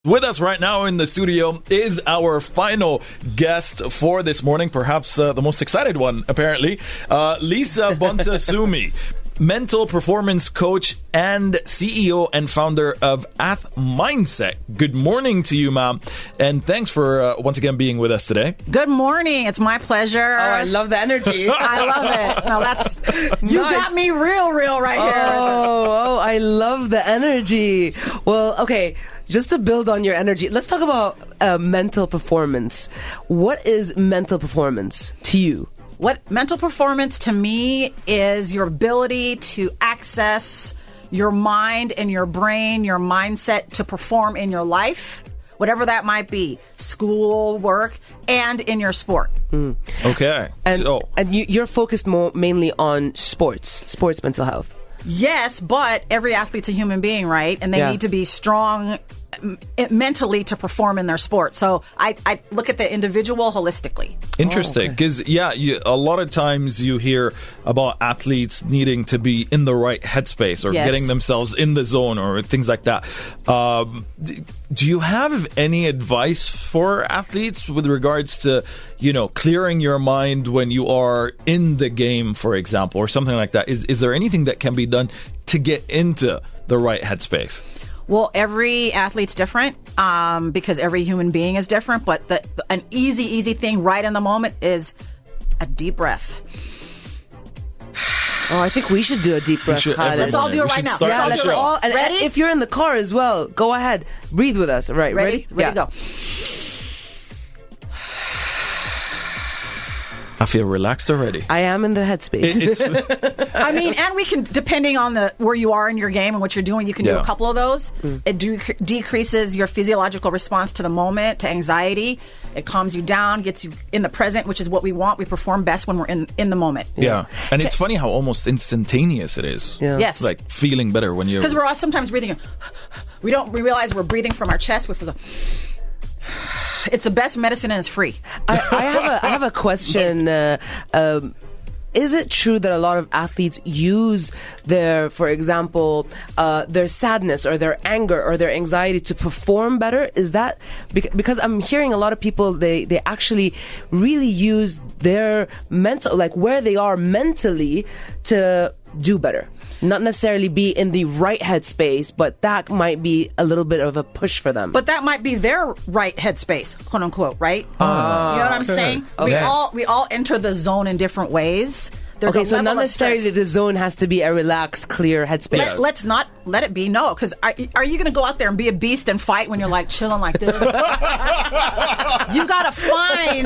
With us right now in the studio is our final guest for this morning, perhaps the most excited one, apparently, Lisa Bonta Sumii, mental performance coach and CEO and founder of Mindset. Good morning to you, ma'am, and thanks for once again being with us today. Good morning. It's my pleasure. Oh, I love the energy. I love it. No, that's you Nice. got me real right here. Oh, I love the energy. Well, okay. Just to build on your energy, let's talk about mental performance. What is mental performance to you? What mental performance to me is your ability to access your mind and your brain, your mindset to perform in your life, whatever that might be, school, work, and in your sport. Okay. And you're focused mainly on sports mental health. Yes, but every athlete's a human being, right? And they need to be strong mentally to perform in their sport. So I look at the individual holistically. Interesting, because a lot of times you hear about athletes needing to be in the right headspace or getting themselves in the zone or things like that. Do you have any advice for athletes with regards to, clearing your mind when you are in the game, for example, or something like that? Is there anything that can be done to get into the right headspace? Well, every athlete's different because every human being is different. But an easy thing right in the moment is a deep breath. Oh, I think we should do a deep breath. Let's all do it right now. Yeah, let's all. And ready? If you're in the car as well, go ahead. Breathe with us. Right, ready? Ready to go. I feel relaxed already. I am in the headspace. I mean, and we can, depending on where you are in your game and what you're doing, you can do a couple of those. It decreases your physiological response to the moment, to anxiety. It calms you down, gets you in the present, which is what we want. We perform best when we're in the moment. Yeah. And it's funny how almost instantaneous it is. Yeah. Yes. Like feeling better when you're... Because we're all sometimes breathing. We realize we're breathing from our chest. It's the best medicine and it's free. I have a question. Is it true that a lot of athletes use for example, their sadness or their anger or their anxiety to perform better? Is that because I'm hearing a lot of people, they actually really use their mental, like where they are mentally, to do better? Not necessarily be in the right headspace, but that might be a little bit of a push for them. But that might be their right headspace, quote unquote, right? You know what I'm saying? Okay. We all enter the zone in different ways. There's so not necessarily the zone has to be a relaxed, clear headspace. Let's not let it be. No, because are you going to go out there and be a beast and fight when you're like chilling like this? You gotta find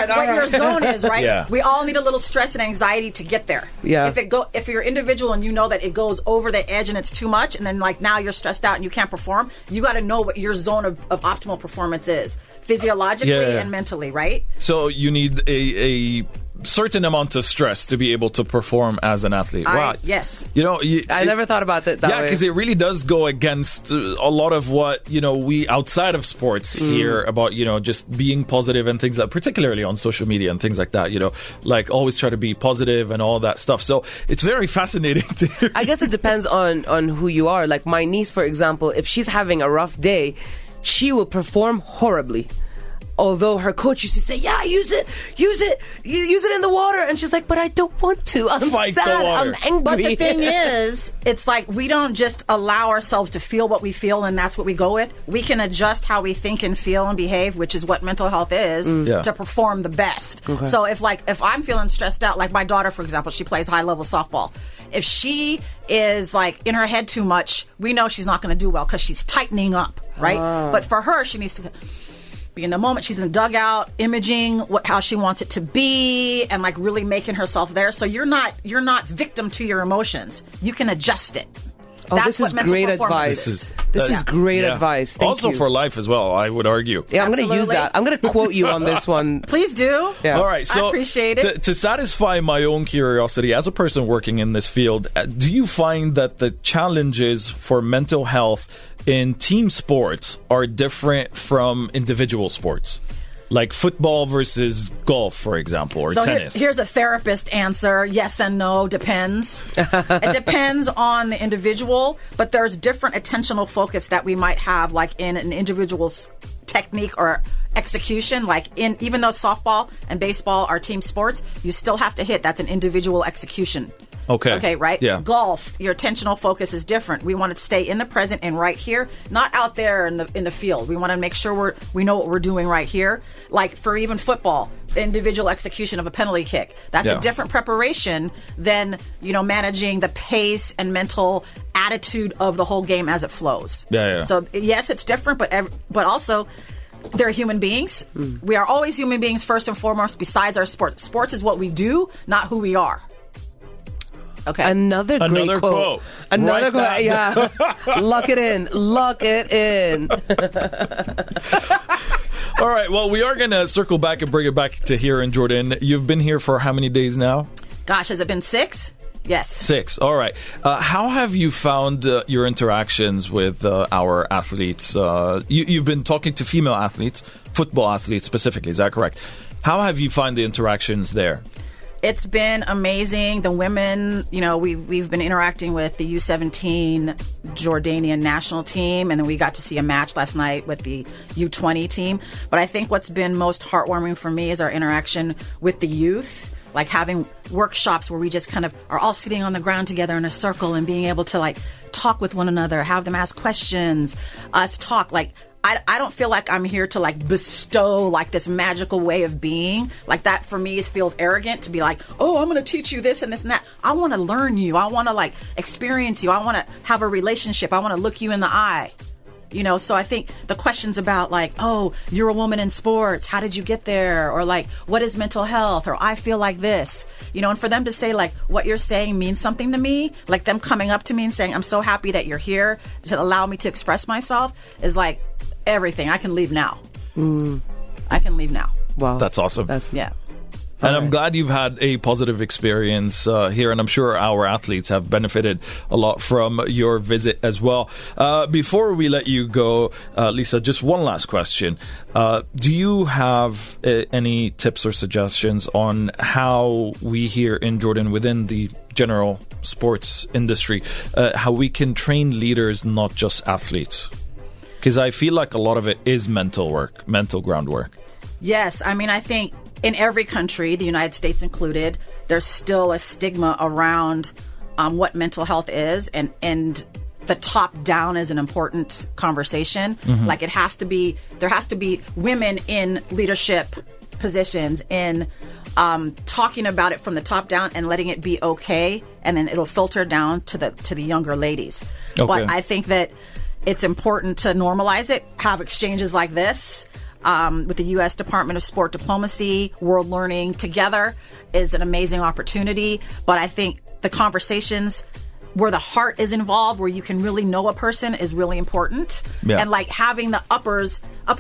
what your zone is, right? Yeah. We all need a little stress and anxiety to get there. Yeah. If you're individual and you know that it goes over the edge and it's too much, and then like now you're stressed out and you can't perform, you got to know what your zone of optimal performance is, physiologically and mentally, right? So you need a certain amount of stress to be able to perform as an athlete. Wow. Yes. I never thought about it that way. Yeah, because it really does go against a lot of what, we outside of sports hear about, just being positive and things that, particularly on social media and things like that, like always try to be positive and all that stuff. So it's very fascinating to hear. I guess it depends on who you are. Like my niece, for example, if she's having a rough day, she will perform horribly. Although her coach used to say, yeah, use it in the water. And she's like, but I don't want to. I'm sad. I'm angry. But the thing is, it's like we don't just allow ourselves to feel what we feel and that's what we go with. We can adjust how we think and feel and behave, which is what mental health is, to perform the best. Okay. So if I'm feeling stressed out, like my daughter, for example, she plays high-level softball. If she is like in her head too much, we know she's not going to do well because she's tightening up, right? But for her, she needs to be in the moment. She's in the dugout, imaging how she wants it to be, and like really making herself there. So you're not victim to your emotions. You can adjust it. Oh, this is great advice. This is great advice. Thank you. For life as well, I would argue. Yeah, I'm going to use that. I'm going to quote you on this one. Please do. Yeah. All right. So I appreciate it. To satisfy my own curiosity as a person working in this field, do you find that the challenges for mental health in team sports are different from individual sports? Like football versus golf, for example, or tennis. Here's a therapist answer. Yes and no, depends. It depends on the individual, but there's different attentional focus that we might have, like in an individual's technique or execution. Like even though softball and baseball are team sports, you still have to hit. That's an individual execution. Okay, right? Yeah. Golf, your attentional focus is different. We want to stay in the present and right here, not out there in the field. We want to make sure we know what we're doing right here. Like for even football, the individual execution of a penalty kick. That's a different preparation than, managing the pace and mental attitude of the whole game as it flows. Yeah. So yes, it's different, but also they're human beings. We are always human beings first and foremost besides our sports. Sports is what we do, not who we are. Okay. Another quote. Another quote. Yeah. Lock it in. All right. Well, we are going to circle back and bring it back to here in Jordan. You've been here for how many days now? Gosh, has it been 6? Yes. 6. All right. How have you found your interactions with our athletes? You've been talking to female athletes, football athletes specifically. Is that correct? How have you found the interactions there? It's been amazing. The women, we've been interacting with the U17 Jordanian national team, and then we got to see a match last night with the U20 team. But I think what's been most heartwarming for me is our interaction with the youth, like having workshops where we just kind of are all sitting on the ground together in a circle and being able to like talk with one another, have them ask questions, us talk. Like, I don't feel like I'm here to like bestow like this magical way of being. Like that for me feels arrogant to be like, oh, I'm going to teach you this and this and that. I want to learn you. I want to like experience you. I want to have a relationship. I want to look you in the eye. So I think the questions about like, oh, you're a woman in sports. How did you get there? Or like, what is mental health? Or I feel like this, and for them to say like, what you're saying means something to me, like them coming up to me and saying, I'm so happy that you're here to allow me to express myself is like everything. I can leave now. I can leave now. Wow. That's awesome. Yeah. And I'm glad you've had a positive experience here, and I'm sure our athletes have benefited a lot from your visit as well. Before we let you go, Lisa, just one last question. Do you have any tips or suggestions on how we here in Jordan, within the general sports industry, how we can train leaders, not just athletes? Because I feel like a lot of it is mental groundwork. Yes. I mean, I think in every country, the United States included, there's still a stigma around what mental health is, and the top down is an important conversation. Like there has to be women in leadership positions in talking about it from the top down and letting it be okay, and then it'll filter down to the younger ladies. Okay. But I think that it's important to normalize it, have exchanges like this. With the U.S. Department of Sport Diplomacy, World Learning Together is an amazing opportunity. But I think the conversations where the heart is involved, where you can really know a person, is really important. Yeah. And like having the upper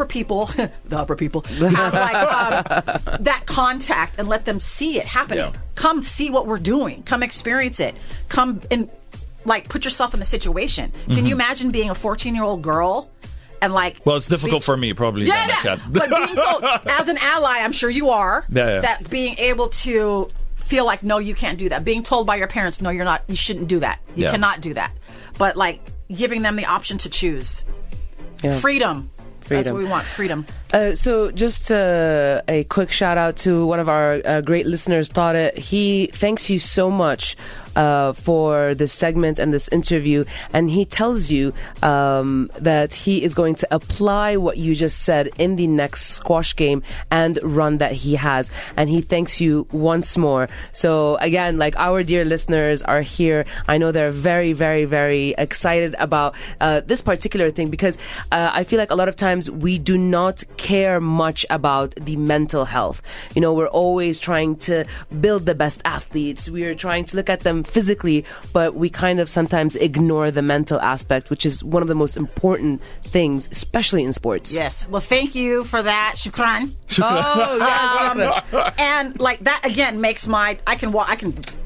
people, have like that contact and let them see it happening. Yeah. Come see what we're doing. Come experience it. Come and like put yourself in the situation. Can you imagine being a 14-year-old girl? And like, well, it's difficult for me, probably. Yeah. But being told, as an ally, I'm sure you are, that being able to feel like, no, you can't do that. Being told by your parents, no, you're not, you shouldn't do that. You cannot do that. But like giving them the option to choose. Yeah. Freedom. That's what we want, freedom. So just a quick shout out to one of our great listeners, Tariq. He thanks you so much for this segment and this interview, and he tells you that he is going to apply what you just said in the next squash game and run that he has, and he thanks you once more. So again, like, our dear listeners are here. I know they're very, very, very excited about this particular thing, because I feel like a lot of times we do not care much about the mental health. We're always trying to build the best athletes. We are trying to look at them physically, but we kind of sometimes ignore the mental aspect, which is one of the most important things, especially in sports. Yes. Well, thank you for that. Shukran. Oh, yes. And like that again makes I can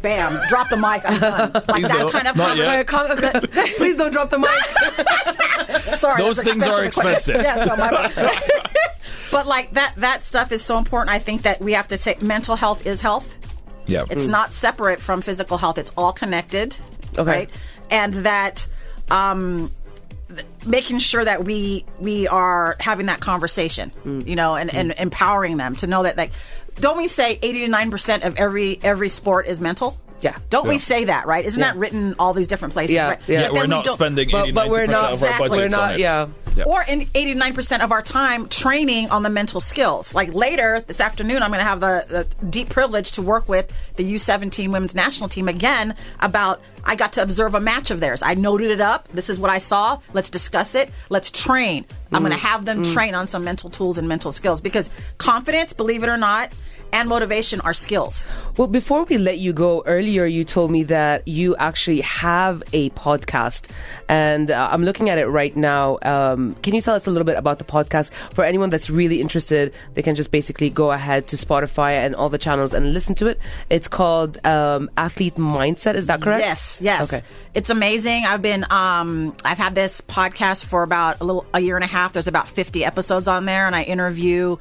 bam, drop the mic, I'm done. Like please that kind of conversation. Please don't drop the mic. Sorry. Those things are expensive. Yes, so my But like that stuff is so important. I think that we have to say mental health is health. Yeah. It's not separate from physical health. It's all connected. Okay. Right? And that making sure that we are having that conversation, you know, and empowering them to know that, like, don't we say 80 to 9% of every sport is mental? Yeah. Don't we say that, right? Isn't that written in all these different places? Yeah. Right? Yeah. We're not spending 80 but we're not, of our budget we're not, on it. yeah. Or in 89% of our time training on the mental skills. Like later this afternoon, I'm going to have the deep privilege to work with the U17 women's national team again about, I got to observe a match of theirs. I noted it up. This is what I saw. Let's discuss it. Let's train. I'm going to have them train on some mental tools and mental skills, because confidence, believe it or not, and motivation are skills. Well, before we let you go, earlier you told me that you actually have a podcast, and I'm looking at it right now. Can you tell us a little bit about the podcast? For anyone that's really interested, they can just basically go ahead to Spotify and all the channels and listen to it. It's called Athlete Mindset. Is that correct? Yes. Okay. It's amazing. I've had this podcast for about a year and a half. There's about 50 episodes on there, and I interview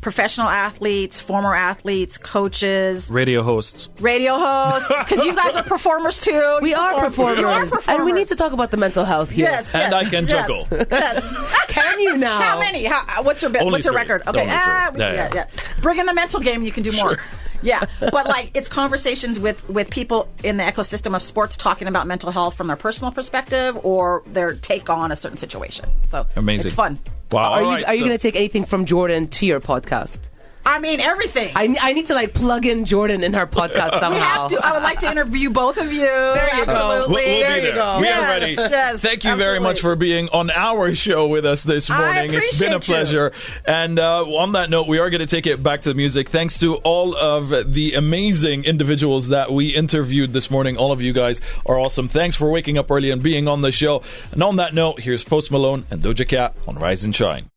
professional athletes, former athletes, coaches, Radio hosts, because you guys are performers too. We are performers, and we need to talk about the mental health here. Yes, and I can juggle. Yes. Can you now? How many? What's your record? Okay, yeah. Bring in the mental game. You can do more. Sure. Yeah, but like, it's conversations with people in the ecosystem of sports talking about mental health from their personal perspective or their take on a certain situation. So amazing. It's fun. Wow. Are you going to take anything from Jordan to your podcast? I mean, everything. I need to like plug in Jordan in her podcast somehow. We have to. I would like to interview both of you. There you go. We'll be there. You go. We are ready. Yes, Thank you very much for being on our show with us this morning. It's been a pleasure. And on that note, we are going to take it back to the music. Thanks to all of the amazing individuals that we interviewed this morning. All of you guys are awesome. Thanks for waking up early and being on the show. And on that note, here's Post Malone and Doja Cat on Rise and Shine.